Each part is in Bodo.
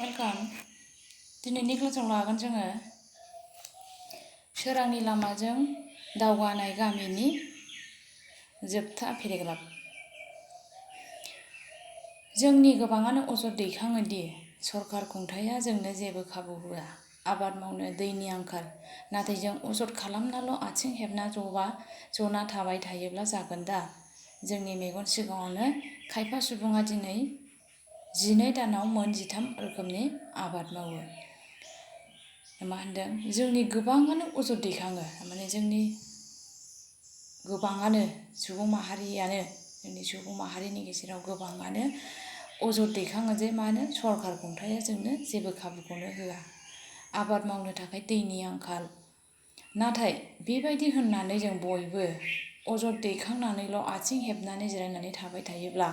वेलकाम। दिनैनि क्लासाव लागोन जोङो सोरांनि लामाजों दावगानाय गामिनि जोबथा पेराग्राफ। जोंनि गोबाङानो अजद दैखाङो दि सरकार खुंथाया जोंनो जेबो खाबु होआ, आबाद मावनो दैनि आंखाल। नाथाय जों अजद खालामनाल' आथिं हेबना जना थाबाय थायोब्ला जागोन दा? जोंनि मेगन सिगाङावनो खायफा सुबुङा दिनै 12 दानाव मोन 13 रोखोमनि आबाद मावो। मा होनदों? जोंनि गोबाङानो अजद दैखाङो, माने जोंनि गोबाङानो सुबुं माहारिनि गेजेराव गोबाङानो अजद दैखाङो जे मानो सरकार खुंथाया जोंनो जेबो खाबुखौनो होआ, आबाद मावनो थाखाय दैनि आंखाल। नाथाय बेबायदि होननानै जों बयबो अजद दैखांनानैल' आथिं हेबनानै जिरायनानै थाबाय थायोब्ला,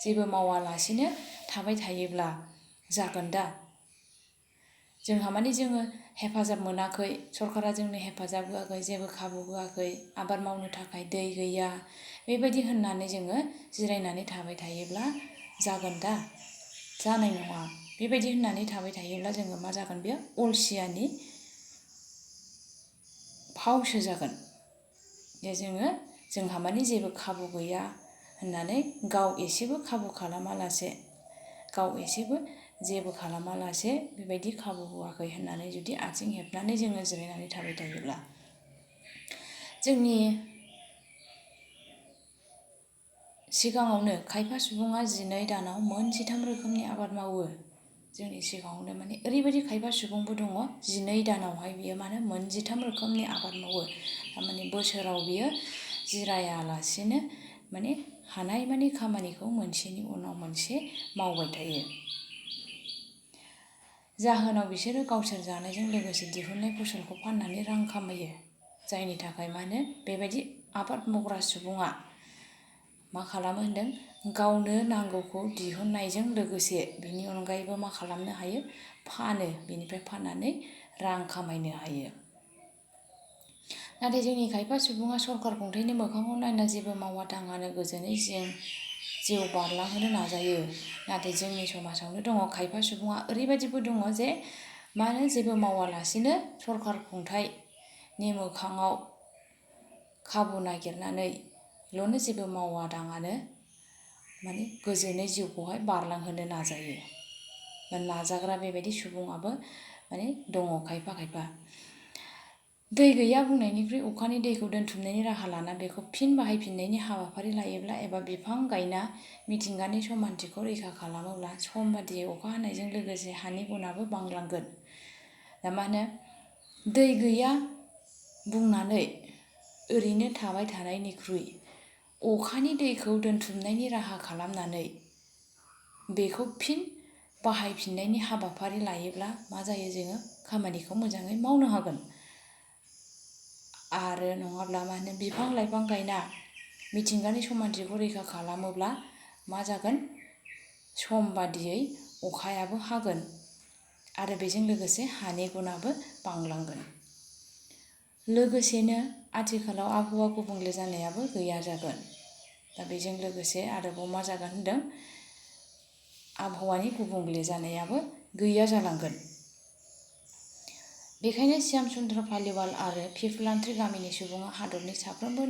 जेबो मावालासिनो थाबाय थायोब्ला जागोन दा? जोंहा माने जोङो हेफाजाब मोनाखै, सरकारा जोंनो हेफाजाब होआखै, जेबो खाबु होआखै, आबाद मावनो थाखाय दै गैया, बेबायदि होननानै जोङो जिरायनानै थाबाय थायोब्ला जागोन दा? जानाय नङा। बेबायदि होननानै थाबाय थायोब्ला जोङो मा जागोन? बेयो अलसियानि फावसो जागोन। जे जोंहा माने जेबो खाबु गैया होननानै गाव एसेबो खाबु खालामालासे, गाव एसेबो जेबो खालामालासे बेबायदि खाबु होआखै होननानै जुदि आथिं हेबनानै जोङो जिरायनानै थाबाय थायोब्ला, जोंनि सिगाङावनो खायफा सुबुङा 12 दानाव मोन 13 रोखोमनि आबाद मावो। जोंनि सिगाङावनो माने ओरैबायदि खायफा सुबुंबो दङ 12 दानावहाय बियो माने मोन 13 रोखोमनि आबाद मावो। थारमाने बोसोराव बियो जिरायालासेनो माने हानायमानि खामानिखौ मोनसेनि उनाव मोनसे मावबाय थायो। जाहोनाव बिसोरो गावसोर जानायजों लोगोसे दिहुननाय फसलखौ फाननानै रां खामायो। जायनि थाखाय माने बेबायदि आबाद मावग्रा सुबुङा मा खालामो होनदों? गावनो नांगौखौ दिहुननायजों लोगोसे बिनि अनगायैबो मा खालामनो हायो? फानो, बिनिफ्राय फाननानै रां खामायनो हायो। नाथाय जोंनि खायफा सुबुङा सरकार खुंथायनि मोखाङाव नायना जेबो मावा दाङानो गोजोनै जिउ बारलांहोनो नाजायो। नाथाय जोंनि समाजावनो दङ खायफा सुबुङा ओरैबायदिबो दङ जे मानो जेबो मावालासिनो सरकार खुंथायनि मोखाङाव खाबु नागिरनानैल'नो जेबो मावा दाङानो माने गोजोनै जिउखौहाय बारलांहोनो नाजायो। नाजाग्रा बेबायदि सुबुङाबो माने दङ खायफा खायफा। दै गैया बुंनायनिख्रुइ अखानि दैखौ दोनथुमनायनि राहा लाना बेखौ फिन बाहायफिननायनि हाबाफारि लायोब्ला एबा बिफां गायना मिथिंगानि समानथिखौ रैखा खालामोब्ला सम बादियै अखा हानायजों लोगोसे हानि गुनाबो बांलांगोन। दा मा होनो? दै गैया बुंनानै ओरैनो थाबाय थानायनिख्रुइ अखानि दैखौ दोनथुमनायनि राहा खालामनानै बेखौ फिन बाहायफिननायनि हाबाफारि लायोब्ला मा जायो? जोङो खामानिखौ मोजाङै मावनो हागोन। आरो नङाब्ला मा होनो? बिफां लाइफां गायना मिथिंगानि समानथिखौ रैखा खालामोब्ला मा जागोन? सम बादियै अखायाबो हागोन आरो बेजों लोगोसे हानि गुनाबो बांलांगोन। लोगोसेनो आथिखालाव आबहावा गुबुंले जानायाबो गैया जागोन। दा बेजों लोगोसे आरोबाव मा जागोन होनदों? आबहावानि गुबुंले जानायाबो गैया जालांगोन। बेखायनो श्याम सुन्द्र पालिवाल आरो पिपलान्ट्रि गामिनि सुबुङा हादरनि साफ्रोमबो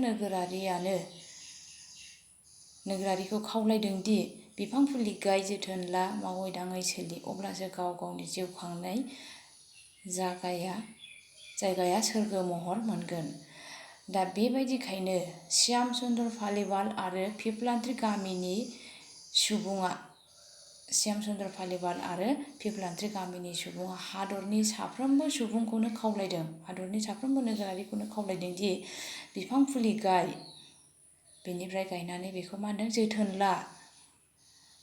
नोगोरारिखौ खावलायदों दि बिफां फुलि गाय, जोथोन ला, मावै दाङै सोलि, अब्लासो गाव गावनि जिउ खांनाय जायगाया सोरगो महर मोनगोन। दा बेबायदिखायनो श्याम सुन्दर पालिवाल आरो पिपलान्ट्रि गामिनि सुबुङा हादरनि साफ्रोमबो सुबुंखौनो खावलायदों, हादरनि साफ्रोमबो नोगोरारिखौनो खावलायदों दि बिफां फुलि गाय, बेनिफ्राय गायनानै बेखौ मा होनदों? जोथोन ला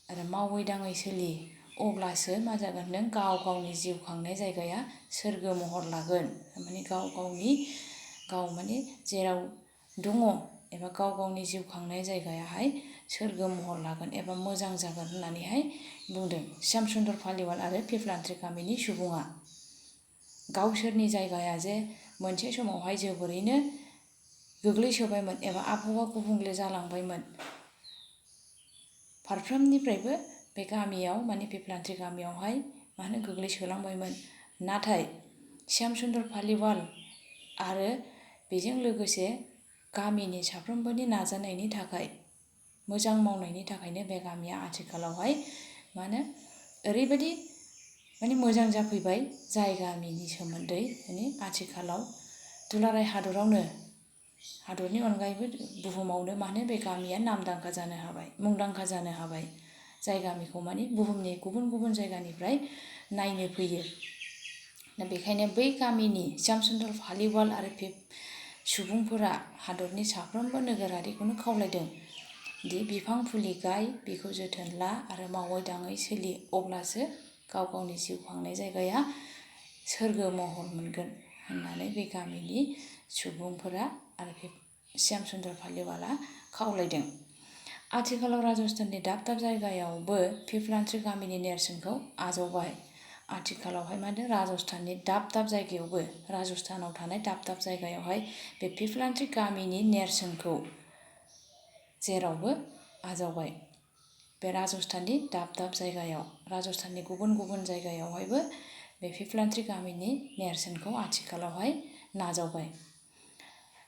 आरो मावै दाङै सोलि, अब्लासो मा जागोन होनदों? गाव गावनि जिउ खांनाय जायगाया सोरगो महर लागोन। माने गाव माने जेराव दङ एबा गाव गावनि जिउ खांनाय जायगायाहाय सोरगो महर लागोन एबा मोजां जागोन होननानैहाय बुंदों श्याम सुन्दर पालिवाल आरो पिपलान्ट्रि गामिनि सुबुङा। गावसोरनि जायगाया जे मोनसे समावहाय जोबोरैनो गोग्लैसोबायमोन एबा आबहावा गुबुंले जालांबायमोन। फारफ्रोमनिफ्रायबो बे गामियाव माने पिपलान्ट्रि गामियावहाय गोग्लैसोलांबायमोन। नाथाय श्यामसुन्दर पालिवाल आरो बेजों लोगोसे गामिनि साफ्रोमबोनि नाजानायनि थाखाय, मोजां मावनायनि थाखायनो बे गामिया आथिखालावहाय ओरैबायदि मोजां जाफैबाय, जाय गामिनि सोमोन्दै आथिखालाव दुलाराय हादरनि अनगायैबो बुहुमावनो बे गामिया नामदांखा जानो हाबाय, मुंदांखा जानो हाबाय। जाय गामिखौ बुहुमनि गुबुन गुबुन जायगानिफ्राय नायनो फैयो। दा बेखायनो बै गामिनि श्यामसुन्दर पालिवाल आरो सुबुंफोरा हादरनि साफ्रोमबो नोगोरारिखौनो खावलायदों दि बिफां फुलि गाय, बेखौ जोथोन ला आरो मावै दाङै सोलि, अब्लासो गाव गावनि जिउ खांनाय जायगाया सोरगो महर मोनगोन होननानै बे गामिनि सुबुंफोरा आरो श्यामसुन्दर पालिवाला खावलायदों। आथिखालाव राजस्थाननि दाब दाब जायगायावबो पिपलान्ट्रि गामिनि नेरसोनखौ आजावबाय। आथिखालावहाय राजस्थाननि दाब दाब जायगायावबो, राजस्थानाव थानाय दाब दाब जायगायावहाय बे पिपलान्ट्रि गामिनि नेरसोनखौ जेरावबो आजावबाय। बे राजस्थाननि दाब दाब जायगायाव, राजस्थाननि गुबुन गुबुन जायगायावहायबो बे पिपलान्ट्रि गामिनि नेरसोनखौ आथिखालावहाय नाजावबाय।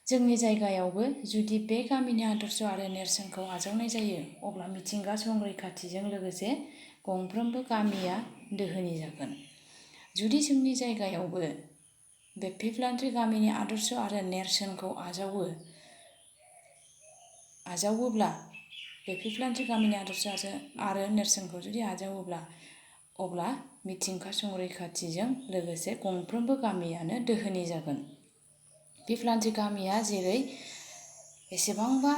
जोंनि जायगायावबो जुदि बे गामिनि आदर्श आरो नेरसोनखौ आजावनाय जायो, अब्ला मिथिंगा संरैखाथिजों लोगोसे गंफ्रोमबो गामिया दोहोनि जागोन। जुदि जोंनि जायगायावबो बे पिपलान्ट्रि गामिनि आदर्श आरो नेरसोनखौ आजावोब्ला, बे पिपलान्ट्रि गामिनि आदर्श आरो नेरसोनखौ जुदि आजावोब्ला, अब्ला मिथिंगा संरैखाथिजों लोगोसे गंफ्रोमबो गामियानो दोहोनि जागोन। पिपलान्ट्रि गामिया जेरै बेसेबांबा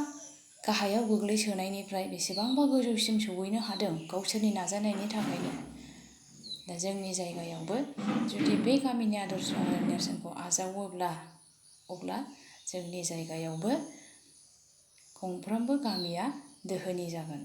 गाहायाव गोग्लैसोनायनिफ्राय बेसेबांबा गोजौसिम सौहैनो हादों गावसोरनि नाजानायनि थाखायनो। दा जोंनि जायगायावबो जुदि बे गामिनि आदर्श आरो नेरसोनखौ आजावोब्ला, अब्ला जोंनि जायगायावबो गंफ्रोमबो गामिया दोहोनि जागोन।